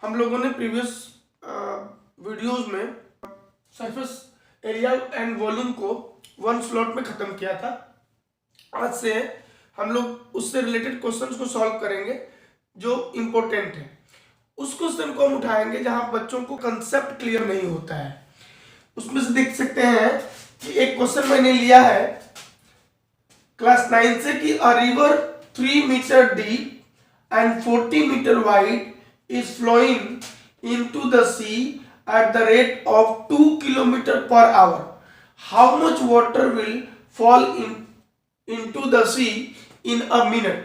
हम लोगों ने प्रीवियस वीडियोस में सरफेस एरिया एंड वॉल्यूम को वन स्लॉट में खत्म किया था। आज से हम लोग उससे रिलेटेड क्वेश्चंस को सॉल्व करेंगे जो इम्पोर्टेंट है। उस क्वेश्चन को हम उठाएंगे जहां बच्चों को कंसेप्ट क्लियर नहीं होता है। उसमें से देख सकते हैं कि एक क्वेश्चन मैंने लिया है क्लास 9 से कि a river 3 metre deep and 40 metre wide is flowing into the sea at the rate of 2 kilometer per hour. How much water will fall into the sea in a minute?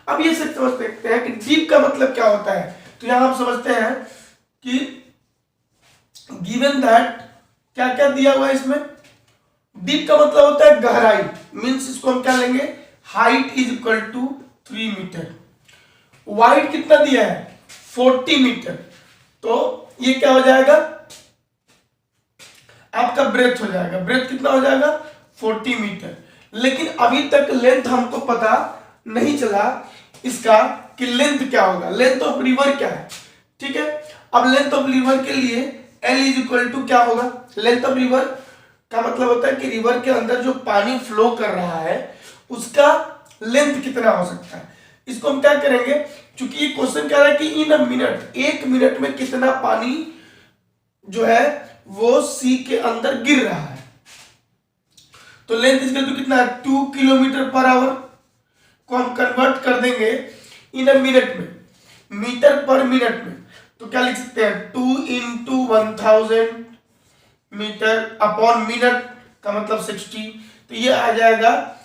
अब ये सब समझ सकते हैं कि deep का मतलब क्या होता है। तो यहां हम समझते हैं कि गिवन दैट क्या क्या दिया हुआ है इसमें। डीप का मतलब होता है गहराई, मीन्स इसको हम क्या लेंगे, height is equal to 3 metre. Wide कितना दिया है, 40 मीटर। तो ये क्या हो जाएगा, आपका ब्रेथ हो जाएगा। ब्रेथ कितना हो जाएगा, 40 मीटर। लेकिन अभी तक लेंथ हमको पता नहीं चला इसका कि लेंथ क्या होगा, लेंथ ऑफ रिवर क्या है। ठीक है, अब लेंथ ऑफ रिवर के लिए L इज इक्वल टू क्या होगा, लेंथ ऑफ रिवर का मतलब होता है कि रिवर के अंदर जो पानी फ्लो कर रहा है उसका लेंथ कितना हो सकता है। इसको हम क्या करेंगे, क्योंकि ये क्वेश्चन कह रहा है कि इन अ मिनट, 1 मिनट में कितना पानी जो है वो सी के अंदर गिर रहा है। तो लेंथ इसका तो कितना है, 2 किलोमीटर पर आवर को हम कन्वर्ट कर देंगे इन अ मिनट में, मीटर पर मिनट में। तो क्या लिख सकते हैं, 2 इंटू 1000 मीटर अपॉन मिनट का मतलब 60। तो ये आ जाएगा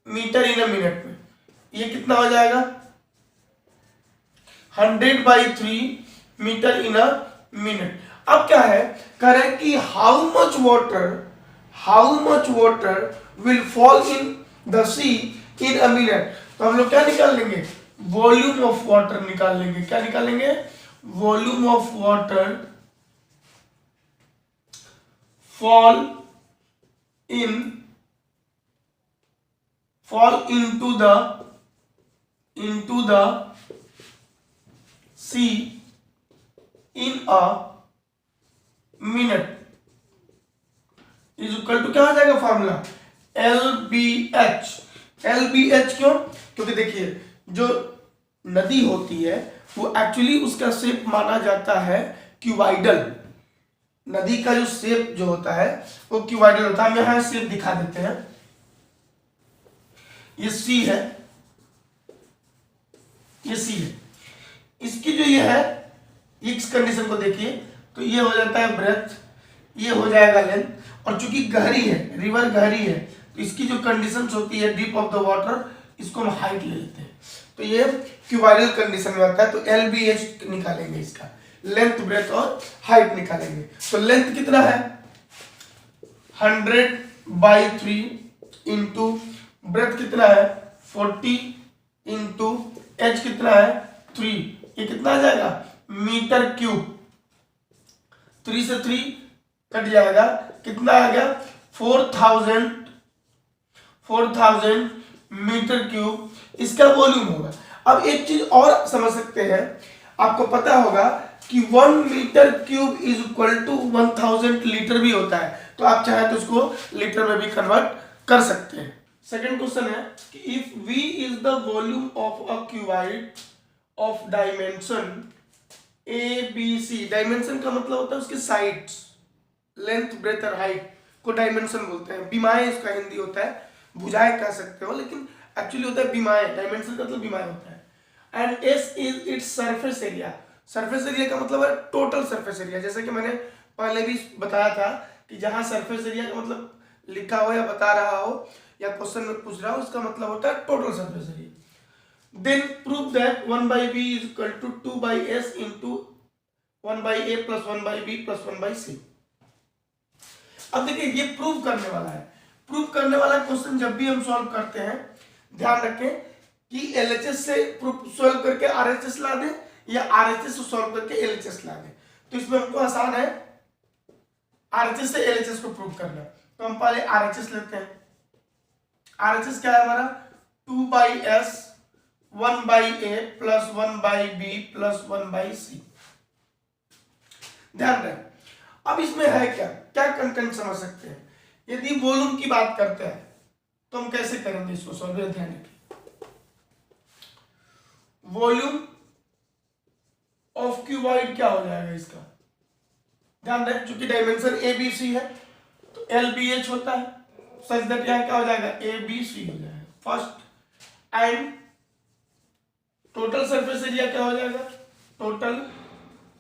मीटर इन अ मिनट में। ये कितना हो जाएगा, 100/3 मीटर इन अ मिनट। अब क्या है, कह रहे हैं कि how much water will fall in the sea in a minute. तो हम लोग क्या निकाल लेंगे, वॉल्यूम ऑफ वाटर निकाल लेंगे। क्या निकालेंगे, volume of water fall into the sea in a minute is equal to क्या हो जाएगा फॉर्मूला, LBH। LBH क्यों, क्योंकि देखिए जो नदी होती है वो एक्चुअली उसका शेप माना जाता है क्यूबाइडल। नदी का जो शेप जो होता है वो क्यूबाइडल होता है। हम यहां शेप दिखा देते हैं, ये सी है, ये सी है। इसकी जो ये है, इस कंडीशन को देखिए तो ये हो जाता है ब्रेथ, ये हो जाएगा लेंथ। और चूंकि गहरी है, रिवर गहरी है, तो इसकी जो कंडीशंस होती है डीप ऑफ द वाटर, इसको हम हाइट ले लेते हैं। तो ये क्यूबाइडल कंडीशन में आता है। तो LBH निकालेंगे, इसका लेंथ ब्रेथ और हाइट निकालेंगे। तो लेंथ कितना है, 100/3 इंटू ब्रेथ कितना है 40 इंटू H कितना है 3, ये कितना आ जाएगा मीटर क्यूब। 3 से 3 कट जाएगा, कितना आ गया 4000 मीटर क्यूब इसका वॉल्यूम होगा। अब एक चीज और समझ सकते हैं, आपको पता होगा कि 1 metre cube is equal to 1000 litre भी होता है। तो आप चाहे तो उसको लीटर में भी कन्वर्ट कर सकते हैं। सेकंड क्वेश्चन है कि if V is the volume of a cuboid of dimension ABC। Dimension का मतलब होता है उसके साइड्स, लेंथ ब्रेथ और हाइट को डायमेंशन बोलते हैं। बीमाएं इसका हिंदी होता है, भुजाएं कह सकते हो, लेकिन एक्चुअली होता है बीमाएं। डायमेंशन का मतलब बीमाएं होता है। And S is its surface area. Surface area का मतलब है टोटल सरफेस एरिया। जैसे कि मैंने पहले भी बताया था कि जहां सरफेस एरिया का मतलब लिखा हो या बता रहा हो या क्वेश्चन में पूछ रहा हो, उसका मतलब होता है total surface area. Then prove that 1/b is equal to 2/s into 1/a plus 1/b plus 1/c। अब देखिए ये प्रूव करने वाला है। प्रूव करने वाला क्वेश्चन जब भी हम सॉल्व करते हैं, ध्यान रखें कि LHS से सॉल्व करके RHS ला दें या RHS से सॉल्व करके LHS ला दें। तो इसमें हमको आसान है RHS से LHS को प्रूव करना। तो हम पहले RHS लेते हैं। RHS क्या है हमारा, 2/s 1/a plus 1/b plus 1/c। ध्यान रहे, अब इसमें है क्या क्या कंटेंट समझ सकते हैं। यदि वॉल्यूम की बात करते हैं तो हम कैसे करेंगे इसको सॉल्व, ध्यान रखिए। वॉल्यूम ऑफ क्यूबॉइड क्या हो जाएगा इसका, ध्यान रहे, चूंकि डायमेंशन ए बी सी है तो एल बी एच होता है, सच दैट यहां क्या हो जाएगा ए बी सी हो जाएगा first. And total surface area क्या हो जाएगा, total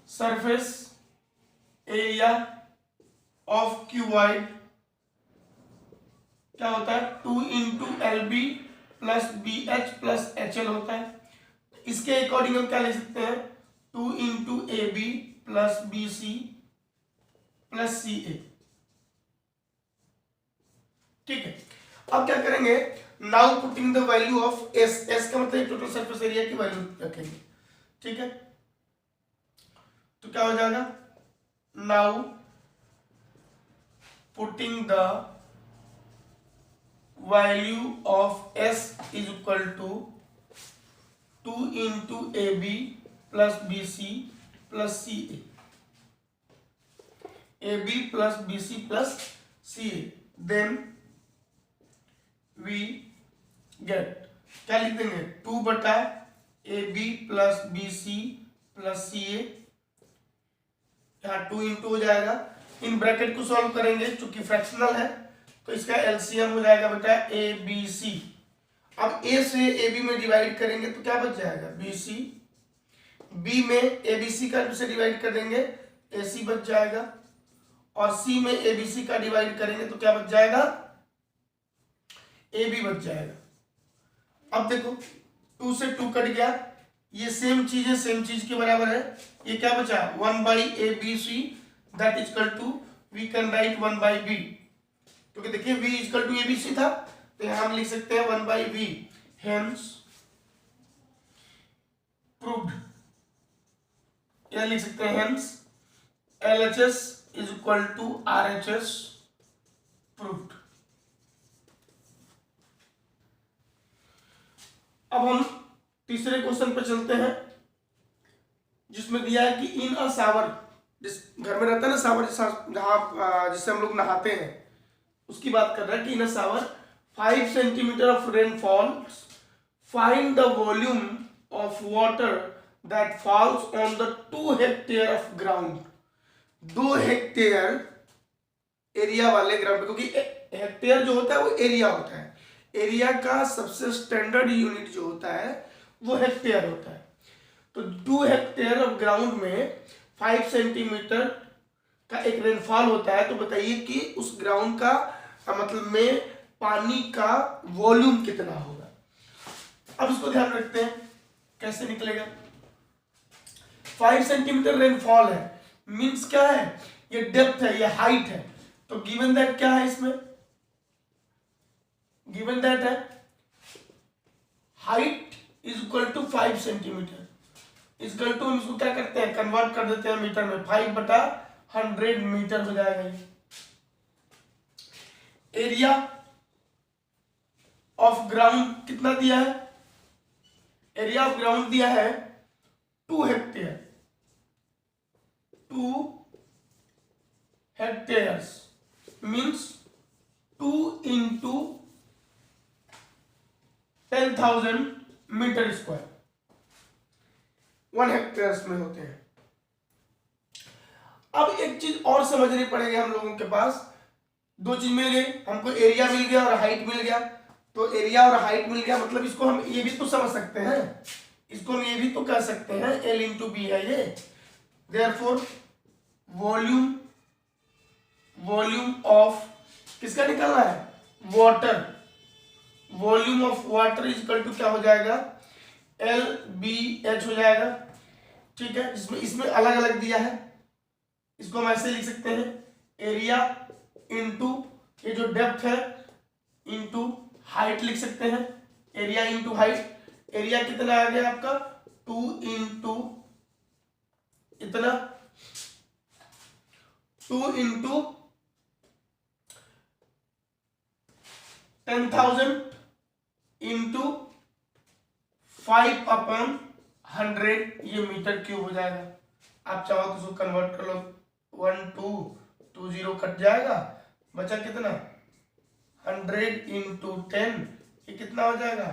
surface area of cuboid क्या होता है 2 into L B plus B H plus H L होता है। इसके अकॉर्डिंग हम क्या लिख सकते हैं 2 into A B plus B C plus C A. ठीक है, अब क्या करेंगे, now putting the value of S, S का मतलब टोटल सरफेस एरिया की वैल्यू रखेंगे। ठीक है, तो क्या हो जाएगा, now putting the value of S is equal to 2 into A B plus B C plus C A B plus B C plus C A, then we get क्या लिख देंगे 2 बटा A B plus B C plus C A, यहाँ 2 into हो जाएगा, in bracket को solve करेंगे चूंकि फ्रैक्शनल है तो इसका एलसीएम हो जाएगा बेटा ए बी सी। अब ए से ए बी में डिवाइड करेंगे तो क्या बच जाएगा बी सी, बी में ए बी सी का से डिवाइड कर देंगे ए सी बच जाएगा, और सी में ए बी सी का डिवाइड करेंगे तो क्या बच जाएगा ए बी बच जाएगा। अब देखो 2 से 2 कट गया, ये सेम चीज है, सेम चीज के बराबर है, ये क्या बचा 1/abc that is equal to we can write 1/b, क्योंकि देखिए v is equal to abc था तो यहां हम लिख सकते हैं 1/v, हेंस प्रूव्ड, यह लिख सकते हैं hence LHS is equal to RHS proved. अब हम तीसरे क्वेश्चन पे चलते हैं जिसमें दिया है कि इन अ शावर, जिस घर में रहता है ना शावर जहां जिससे हम लोग नहाते हैं उसकी बात कर रहा है कि in a shower 5 centimetre of rain falls, find the volume of water that falls on the 2 hectare of ground. 2 hectare area वाले ग्राउंड, क्योंकि हेक्टेयर जो होता है वो एरिया होता है, एरिया का सबसे स्टैंडर्ड यूनिट जो होता है वो हेक्टेयर होता है। तो 2 हेक्टेयर ऑफ ग्राउंड में 5 सेंटीमीटर का एक रेनफॉल होता है, तो बताइए कि उस ग्राउंड का मतलब में पानी का वॉल्यूम कितना होगा। अब इसको ध्यान रखते हैं कैसे निकलेगा। 5 सेंटीमीटर रेनफॉल है मींस क्या है, ये डेप्थ है, ये हाइट है, तो गिवन दैट क्या है इसमें, गिवन दैट है height is equal to 5 centimetre, is equal to हम इसको क्या करते हैं कन्वर्ट कर देते हैं मीटर में, 5/100 मीटर हो जाएगा ये। एरिया ऑफ ग्राउंड कितना दिया है, एरिया ऑफ ग्राउंड दिया है 2 hectare, 2 hectares means 2 into 10,000 metre square 1 hectares में होते हैं। अब एक चीज और समझनी पड़ेगी हम लोगों के पास, 2 चीज मिल गई हमको, एरिया मिल गया और हाइट मिल गया, तो एरिया और हाइट मिल गया मतलब इसको हम ये भी तो समझ सकते हैं, इसको हम ये भी तो कर सकते हैं L इंटू बी है ये, देयरफॉर वॉल्यूम ऑफ किसका निकालना है water, volume of water is equal to क्या हो जाएगा LBH हो जाएगा। ठीक है, इसमें इसमें अलग अलग दिया है, इसको हम ऐसे लिख सकते हैं एरिया इंटू ये जो डेप्थ है इंटू हाइट लिख सकते हैं, एरिया इंटू हाइट, एरिया कितना आ गया आपका 2 इंटू इतना 2 इंटू 10,000 इंटू 5/100 ये मीटर क्यूब हो जाएगा। आप चाहो तो इसको कन्वर्ट कर लो, 1 2 2 0 कट जाएगा, बचा कितना 100 इंटू 10, ये कितना हो जाएगा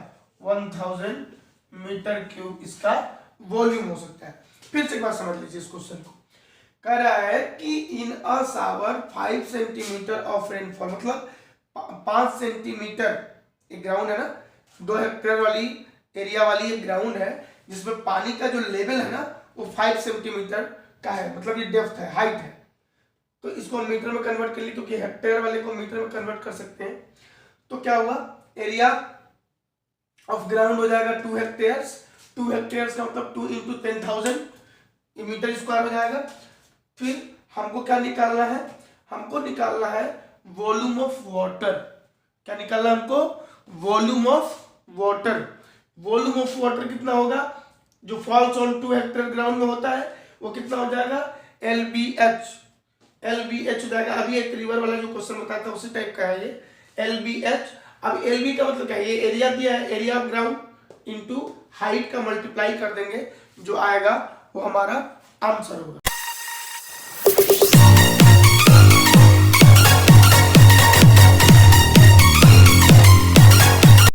1000 मीटर क्यूब इसका वॉल्यूम हो सकता है। फिर से एक बात समझ लीजिए इस क्वेश्चन को, कह रहा है कि in a shower 5 centimetre of rainfall, मतलब 5 सेंटीमीटर, एक ग्राउंड है ना, 2 हेक्टेयर वाली एरिया वाली एक ग्राउंड है जिसमें पानी का जो लेवल है ना वो 5 सेंटीमीटर का है, मतलब ये डेप्थ है, हाइट है। तो इसको हम मीटर में कन्वर्ट कर लिए क्योंकि हेक्टेयर वाले को मीटर में कन्वर्ट कर सकते हैं। तो क्या हुआ, एरिया ऑफ ग्राउंड हो जाएगा 2 हेक्टेयर्स, 2 हेक्टेयर्स का मतलब 2 इंटू 10,000 मीटर स्क्वायर हो जाएगा। फिर हमको क्या निकालना है, हमको निकालना है वॉल्यूम ऑफ वाटर। क्या निकालना है हमको, volume of water. Volume of water कितना होगा, जो फॉल्स ऑन 2 हेक्टेयर ग्राउंड में होता है वो कितना हो जाएगा, LBH। LBH हो जाएगा। अभी एक रिवर वाला जो क्वेश्चन बताया था उसी टाइप का है ये LBH। अब LB का मतलब क्या है, ये एरिया दिया है, area of ground into height का मल्टीप्लाई कर देंगे, जो आएगा वो हमारा आंसर होगा।